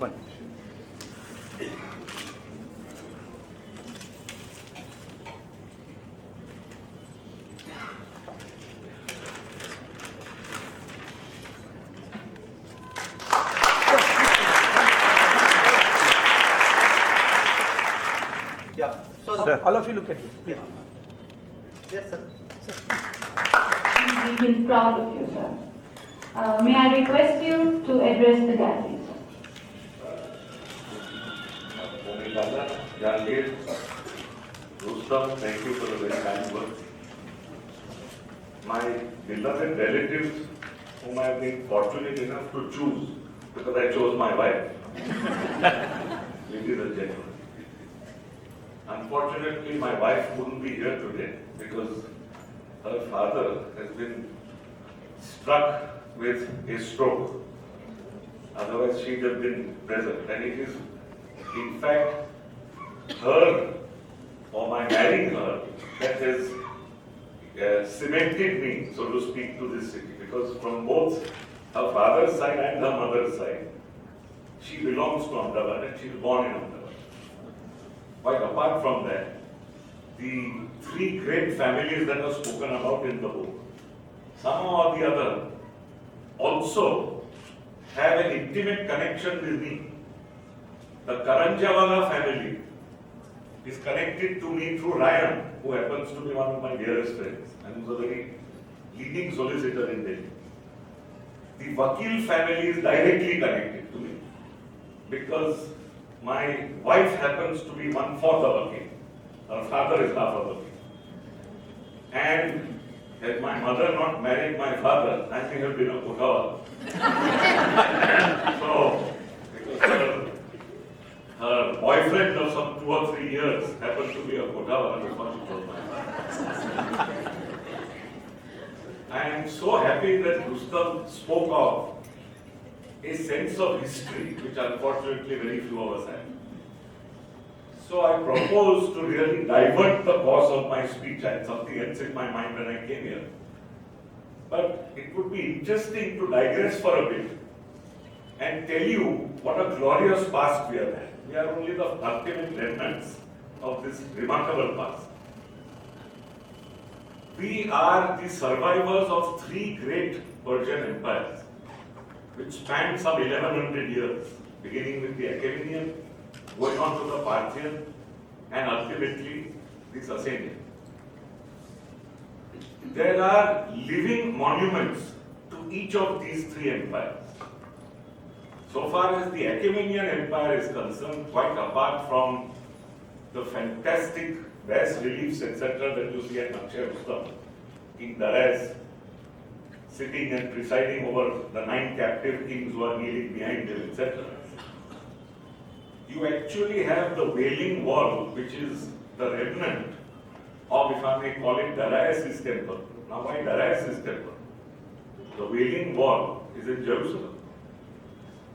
One. Yeah. So Sir, all of you look at me, please. yes, sir. We feel proud of you, sir. May I request you to address the gallery, sir? Rustam, thank you for the very kind words. My beloved relatives, whom I have been fortunate enough to choose, because I chose my wife, ladies and gentlemen. Unfortunately, my wife couldn't be here today because her father has been struck with a stroke. Otherwise, she'd have been present. And it is, in fact, her or my marrying her that has cemented me, so to speak, to this city. Because from both her father's side and her mother's side, she belongs to Ahmedabad and she was born in Ahmedabad. Quite apart from that, the three great families that are spoken about in the book, somehow or the other, also have an intimate connection with me. The Karanjawala family is connected to me through Ryan, who happens to be one of my dearest friends and who's a very leading solicitor in Delhi. The Vakil family is directly connected to me because my wife happens to be 1/4 of a king. Her father is half of a king. And had my mother not married my father, I may have been a Kotawala. So, because her boyfriend of some 2 or 3 years happened to be a Kotawala, that's what she told me. I am so happy that Rustam spoke of a sense of history, which unfortunately very few of us have. So I propose to really divert the course of my speech. I had something else in my mind when I came here. But it would be interesting to digress for a bit and tell you what a glorious past we have had. We are only the ultimate remnants of this remarkable past. We are the survivors of 3 great Persian empires, which spanned some 1100 years, beginning with the Achaemenian, going on to the Parthian, and ultimately the Sasanian. There are living monuments to each of these 3 empires. So far as the Achaemenian Empire is concerned, quite apart from the fantastic bas reliefs, etc., that you see at Naqsh Rustam, King Darius sitting and presiding over the 9 captive kings who are kneeling behind him, etc. You actually have the Wailing Wall, which is the remnant of, if I may call it, Darius' temple. Now, why Darius' temple? The Wailing Wall is in Jerusalem.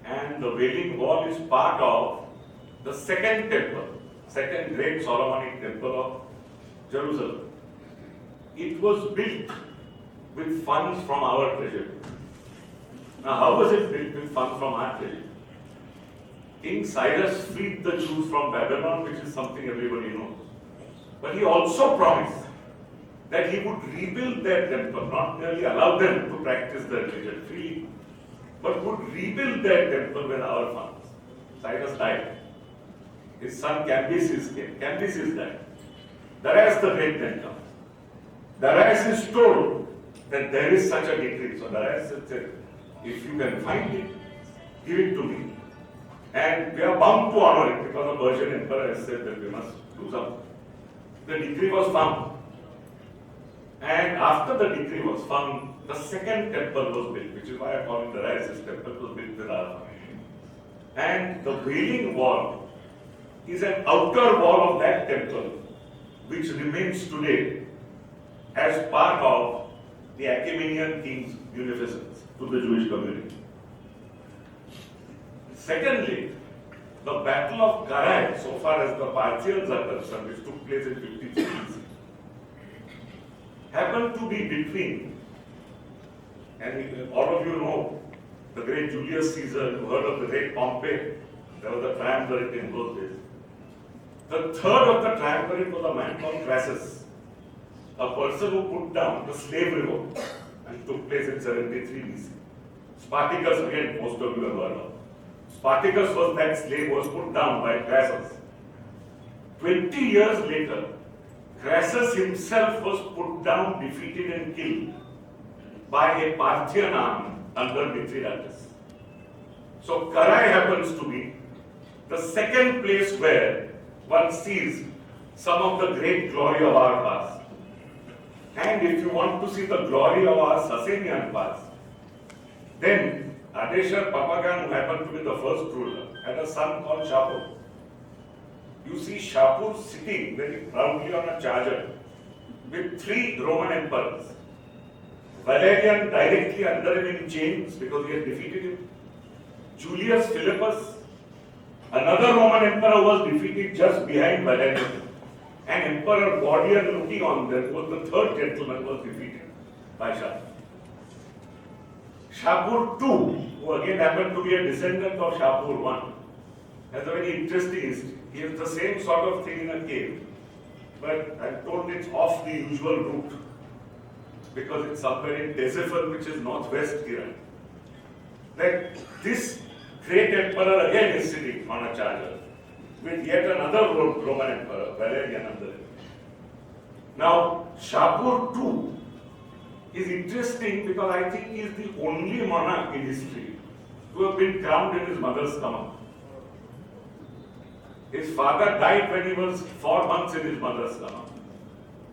And the Wailing Wall is part of the second temple, second great Solomonic temple of Jerusalem. It was built with funds from our treasury. Now, how was it built with funds from our treasury? King Cyrus freed the Jews from Babylon, which is something everybody knows. But he also promised that he would rebuild their temple, not merely allow them to practice their religion freely, but would rebuild their temple with our funds. Cyrus died. His son Cambyses came. Cambyses died. Darius the Great then comes. Darius is told that there is such a decree. So Darius said, if you can find it, give it to me. And we are bound to honor it because the Persian emperor has said that we must do something. The decree was found. And after the decree was found, the second temple was built, which is why I call it Darius' temple, was built with our money. And the Wailing Wall is an outer wall of that temple, which remains today as part of the Achaemenian king's munificence to the Jewish community. Secondly, the Battle of Karai, so far as the Parthians are concerned, which took place in 53 BC, happened to be between, and all of you know the great Julius Caesar, you heard of the great Pompey, There was a triumvirate in those days. The third of the triumvirate was a man called Crassus, a person who put down the slave revolt, and took place in 73 BC. Spartacus, again, most of you have heard of. Spartacus was that slave who was put down by Crassus. 20 years later, Crassus himself was put down, defeated and killed by a Parthian army under Mithridates. So Karai happens to be the second place where one sees some of the great glory of our past. And if you want to see the glory of our Sasanian past, then Adeshar Papagan, who happened to be the first ruler, had a son called Shapur. You see Shapur sitting very proudly on a charger with 3 Roman emperors. Valerian directly under him in chains because he had defeated him. Julius Philippus, another Roman emperor, was defeated just behind Valerian. And Emperor Gordian, looking on them, was the third gentleman, was defeated by Shapur. Shapur II, who again happened to be a descendant of Shapur I, has a very interesting history. He has the same sort of thing in a cave, but I'm told it's off the usual route because it's somewhere in Ctesiphon, which is northwest Iran. That this great emperor again is sitting on a charger with yet another Roman emperor, Valerian, under him. Now, Shapur II is interesting because I think he is the only monarch in history to have been crowned in his mother's stomach. His father died when he was 4 months in his mother's stomach.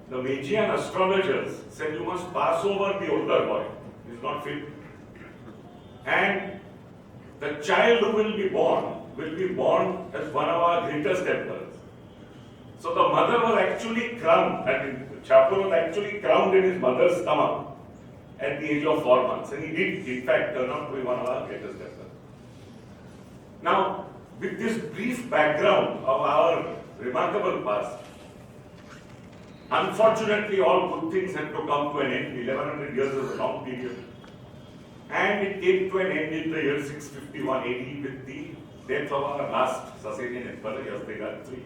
The Magian astrologers said, you must pass over the older boy. He is not fit. And the child who will be born as one of our greatest emperors. So the mother was actually crowned, Shapur was actually crowned in his mother's stomach at the age of 4 months. And he did, in fact, turn out to be one of our greatest emperors. Now, with this brief background of our remarkable past, unfortunately, all good things had to come to an end. 1100 years is a long period. And it came to an end in the year 651 AD with the death of our last Sasanian emperor, Yazdegerd III.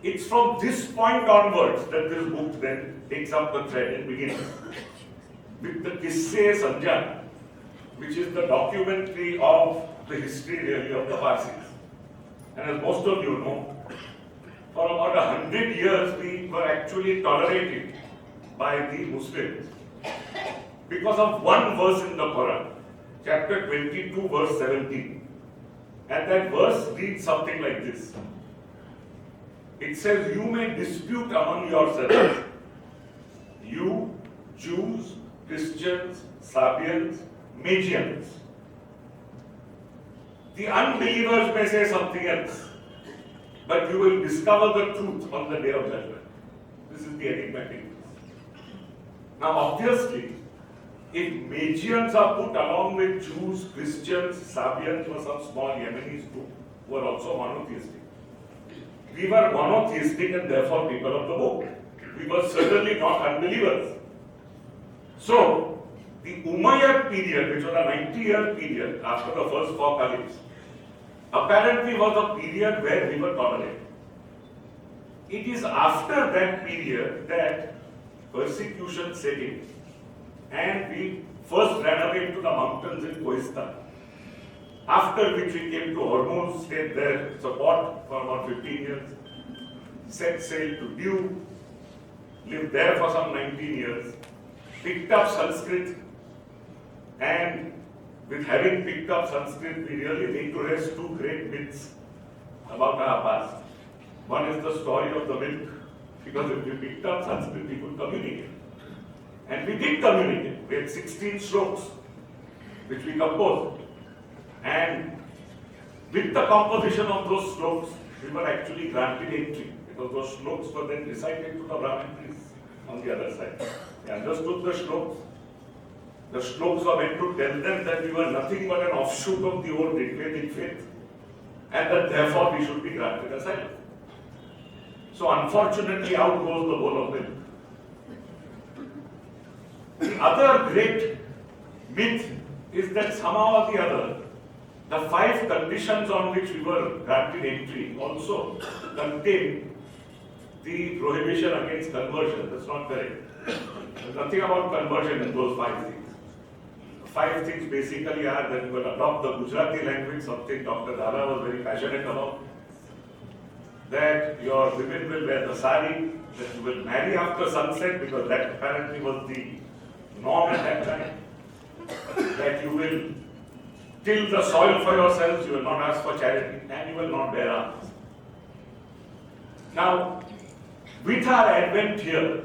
It's from this point onwards that this book then takes up the thread and begins with the Kisse Sanjan, which is the documentary of the history really of the Parsis. And as most of you know, for about 100 years we were actually tolerated by the Muslims because of one verse in the Quran, chapter 22, verse 17. And that verse reads something like this. It says, you may dispute among yourselves, you, Jews, Christians, Sabians, Magians. The unbelievers may say something else, but you will discover the truth on the day of judgment. This is the enigmatic. Now, obviously, if Magians are put along with Jews, Christians, Sabians, or some small Yemenis group who are also monotheistic, we were monotheistic and therefore people of the book. We were certainly not unbelievers. So, the Umayyad period, which was a 90-year period after the first 4 caliphs, apparently was a period where we were tolerated. It is after that period that persecution set in, and we first ran away to the mountains in Kohistan. After which we came to Hormuz, stayed there, support for about 15 years, set sail to Diu, lived there for some 19 years, picked up Sanskrit, and with having picked up Sanskrit, we really need to rest 2 great myths about our past. One is the story of the milk, because if we picked up Sanskrit, we could communicate. And we did communicate. We had 16 slokas, which we composed. And with the composition of those slokas, we were actually granted entry, because those slokas were then recited to the Brahmin priests on the other side. They understood the slokas. The slokas were meant to tell them that we were nothing but an offshoot of the old Rigvedic faith, and that therefore we should be granted asylum. So unfortunately, out goes the bowl of milk. The other great myth is that somehow or the other, The 5 conditions on which we were granted entry also contain the prohibition against conversion. That's not correct. There's nothing about conversion in those 5 things. The 5 things basically are that you will adopt the Gujarati language, something Dr. Dara was very passionate about, that your women will wear the sari, that you will marry after sunset because that apparently was the norm at that time, that you will till the soil for yourselves, you will not ask for charity, and you will not bear arms. Now, with our advent here,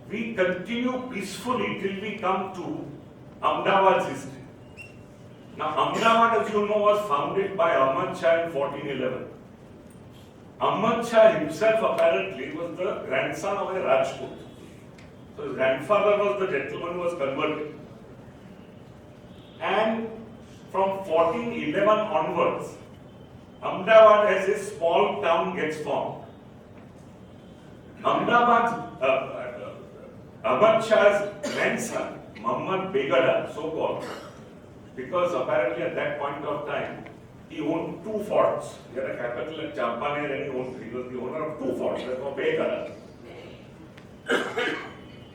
we continue peacefully till we come to Ahmedabad's history. Now, Ahmedabad, as you know, was founded by Ahmad Shah in 1411. Ahmad Shah himself apparently was the grandson of a Rajput. So his grandfather was the gentleman who was converted. And from 1411 onwards, Ahmedabad as a small town gets formed. Ahmad Shah's grandson, Muhammad Begada, so called, because apparently at that point of time, he owned 2 forts. He had a capital at Champaner and he was the owner of 2 forts, therefore Begada.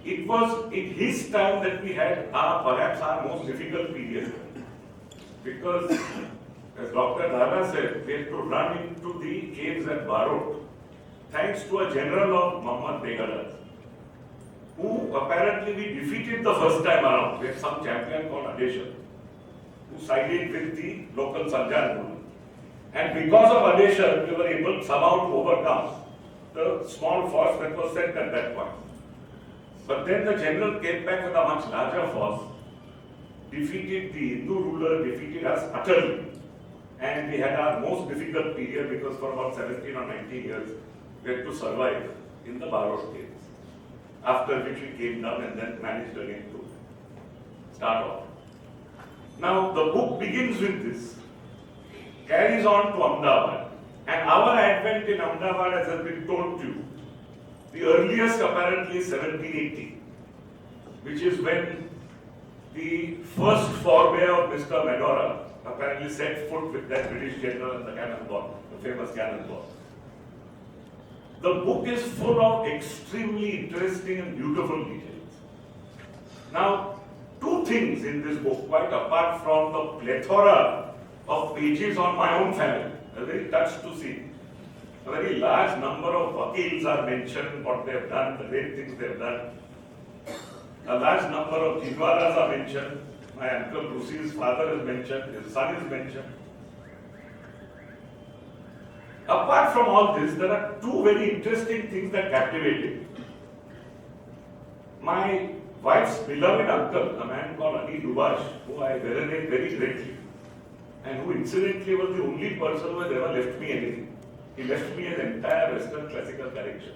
It was in his time that we had perhaps our most difficult period. Because, as Dr. Dara said, we had to run into the caves at Barot, thanks to a general of Muhammad Begada, who apparently we defeated the first time around. We had some champion called Adesha, who sided with the local Sanjan movement. And because of Adesha, we were able somehow to overcome the small force that was sent at that point. But then the general came back with a much larger force, defeated the Hindu ruler, defeated us utterly. And we had our most difficult period because for about 17 or 19 years, we had to survive in the Barot caves. After which we came down and then managed again to start off. Now, the book begins with this, carries on to Ahmedabad. And our advent in Ahmedabad, as has been told to you, the earliest apparently is 1780, which is when the first forebear of Mr. Medora apparently set foot with that British general and the cannonball, the famous cannonball. The book is full of extremely interesting and beautiful details. Now, 2 things in this book, quite apart from the plethora of pages on my own family, I'm very touched to see. A very large number of vakils are mentioned, what they have done, the great things they have done. A large number of jidwaras are mentioned. My uncle Bruce's father is mentioned, his son is mentioned. Apart from all this, there are 2 very interesting things that captivated me. My wife's beloved uncle, a man called Ali Dubash, who I venerate very greatly, and who incidentally was the only person who has ever left me anything. He left me an entire Western classical collection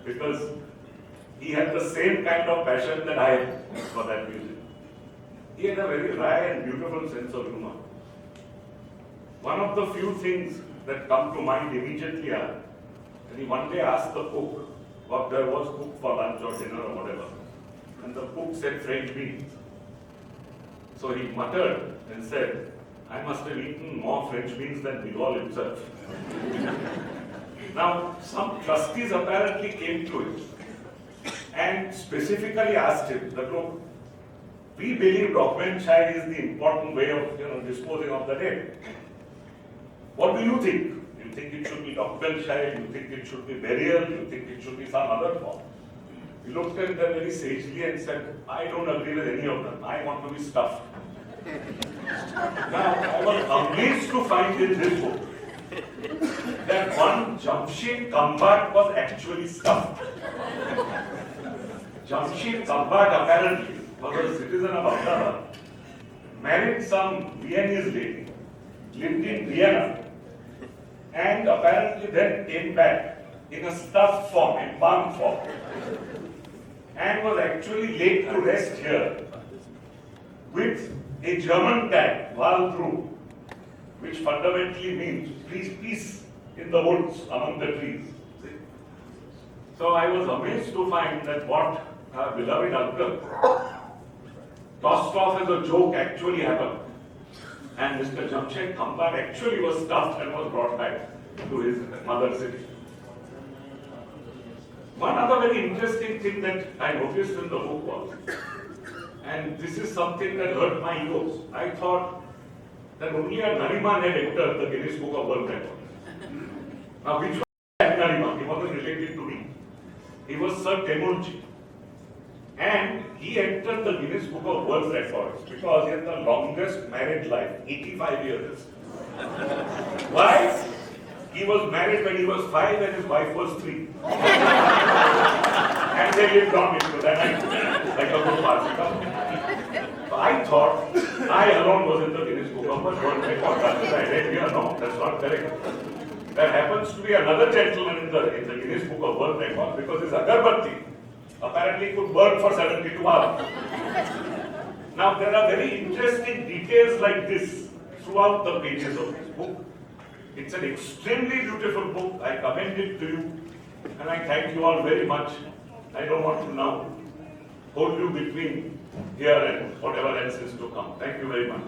because he had the same kind of passion that I had for that music. He had a very wry and beautiful sense of humor. One of the few things that come to mind immediately are, and he one day asked the cook what there was cooked for lunch or dinner or whatever, and the cook said French beans. So he muttered and said, I must have eaten more French beans than De Gaulle himself. Now, some trustees apparently came to him and specifically asked him that, look, we believe documentary is the important way of disposing of the dead. What do you think? You think it should be documentary? You think it should be burial? You think it should be some other form? He looked at them very sagely and said, I don't agree with any of them. I want to be stuffed. Now, I was amazed to find in this book that one Jamshid Kambat was actually stuffed. Jamshid Kambat apparently was a citizen of Ahmedabad, married some Viennese lady, lived in Vienna, and apparently then came back in a stuffed form, in palm form, and was actually laid to rest here with a German tag, Waldru, which fundamentally means peace in the woods among the trees. See? So I was amazed to find that what our beloved uncle tossed off as a joke actually happened. And Mr. Jamshed Khambar actually was stuffed and was brought back to his mother city. One other very interesting thing that I noticed in the book was, and this is something that hurt my ego, I thought that only a Nariman had entered the Guinness Book of World Records. Now, which was Nariman? He wasn't related to me. He was Sir Temulji. And he entered the Guinness Book of World Records because he had the longest married life, 85 years. Why? He was married when he was 5 and his wife was 3. And they lived on into that, like a good Parsi couple. So I thought I alone was in the Guinness Book of World Records. That is, I read here, no, that's not correct. There happens to be another gentleman in the Guinness Book of World Records because his agarbatti apparently could burn for 72 hours. Now there are very interesting details like this throughout the pages of this book. It's an extremely beautiful book. I commend it to you and I thank you all very much. I don't want to now hold you between here and whatever else is to come. Thank you very much.